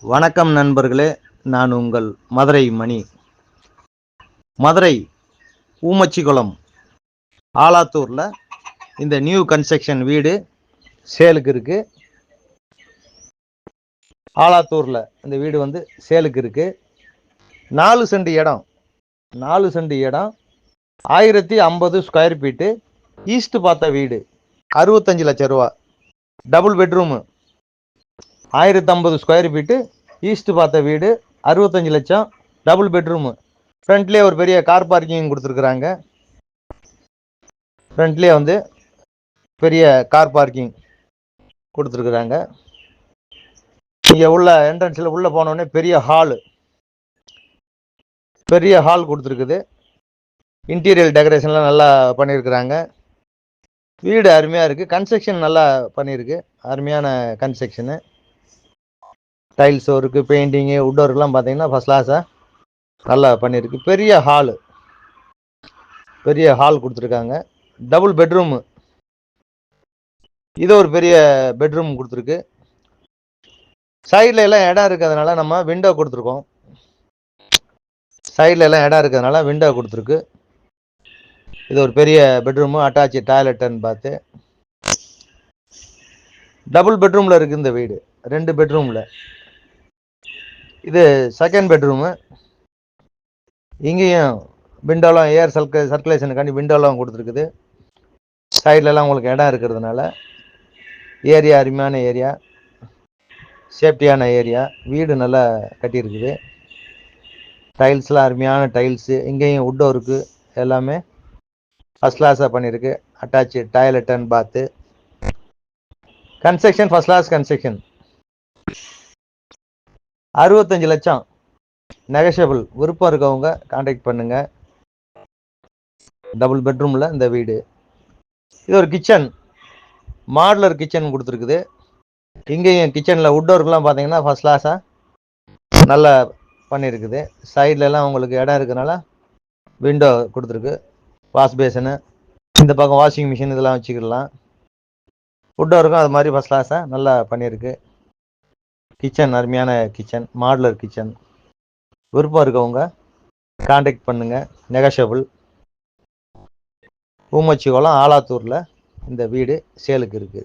வணக்கம் நண்பர்களே, நான் உங்கள் மதுரை மணி. மதுரை ஊமச்சிகுளம் ஆலாத்தூரில் இந்த நியூ கன்ஸ்ட்ரக்ஷன் வீடு சேலுக்கு இருக்கு. ஆலாத்தூரில் இந்த வீடு வந்து சேலுக்கு இருக்கு. 4 சென்ட் இடம் 1050 ஸ்கொயர் ஃபீட்டு, ஈஸ்ட் பார்த்த வீடு, 65 லட்சம் ரூபா. Double bedroom, 1050 square feet, east பார்த்த வீடு, 65 லட்சம், டபுள் பெட்ரூமு. ஃப்ரண்ட்லேயே ஒரு பெரிய கார் பார்க்கிங் கொடுத்துருக்குறாங்க. ஃப்ரண்ட்லேயே வந்து பெரிய கார் பார்க்கிங் கொடுத்துருக்குறாங்க. இங்கே உள்ள என்ட்ரன்ஸில் உள்ளே போனோடனே பெரிய ஹால் கொடுத்துருக்குது. இன்டீரியர் டெக்கரேஷன்லாம் நல்லா பண்ணியிருக்கிறாங்க. வீடு அருமையாக இருக்குது. கன்ஸ்ட்ரக்ஷன் நல்லா பண்ணியிருக்கு. அருமையான construction. Tiles work, painting, would ஒர்க்லாம் பார்த்தீங்கன்னா ஃபஸ்ட் கிளாஸாக நல்லா பண்ணியிருக்கு. பெரிய ஹால் கொடுத்துருக்காங்க. டபுள் பெட்ரூமு, இது ஒரு பெரிய பெட்ரூம் கொடுத்துருக்கு. சைடில் எல்லாம் இடம் இருக்கிறதுனால நம்ம விண்டோ கொடுத்துருக்கோம். விண்டோ கொடுத்துருக்கு. இது ஒரு பெரிய பெட்ரூமு, அட்டாச் டாய்லெட்டுன்னு பார்த்து டபுள் பெட்ரூமில் இருக்குது இந்த வீடு. 2 பெட்ரூமில் இது செகண்ட் பெட்ரூமு. இங்கேயும் விண்டோலாம் ஏர் சர்க்குலேஷனுக்காண்டி விண்டோலாம் கொடுத்துருக்குது. சைட்லலாம் உங்களுக்கு இடம் இருக்கிறதுனால ஏரியா அருமையான ஏரியா, சேஃப்டியான ஏரியா. வீடு நல்லா கட்டியிருக்குது. டைல்ஸ்லாம் அருமையான டைல்ஸு. இங்கேயும் வுட் ஒர்க்கு எல்லாமே ஃபஸ்ட் கிளாஸாக பண்ணியிருக்கு. Attach toilet and bath. Construction first class construction. 65 லட்சம் நெகஷியபிள். விருப்பம் இருக்கவங்க கான்டாக்ட் பண்ணுங்க. டபுள் பெட்ரூமில் இந்த வீடு. இது ஒரு கிச்சன், மாடுலர் கிச்சன் கொடுத்துருக்குது. இங்கேயும் கிச்சனில் வுட் ஒர்க்லாம் பார்த்தீங்கன்னா ஃபஸ்ட் கிளாஸாக நல்லா பண்ணியிருக்குது. சைட்லலாம் உங்களுக்கு இடம் இருக்கிறனால விண்டோ கொடுத்துருக்கு. வாஷ் பேஷனு, இந்த பக்கம் வாஷிங் மிஷின் இதெல்லாம் வச்சுக்கிடலாம். வுட் ஒர்க்கும் அது மாதிரி ஃபஸ்ட் கிளாஸாக நல்லா பண்ணியிருக்கு. கிச்சன் அருமையான கிச்சன், மாடுலர் கிச்சன். விருப்பம் இருக்கவங்க கான்டாக்ட் பண்ணுங்கள். நெகஷியபிள். ஊமச்சிகுளம் ஆலாத்தூரில் இந்த வீடு சேலுக்கு இருக்குது.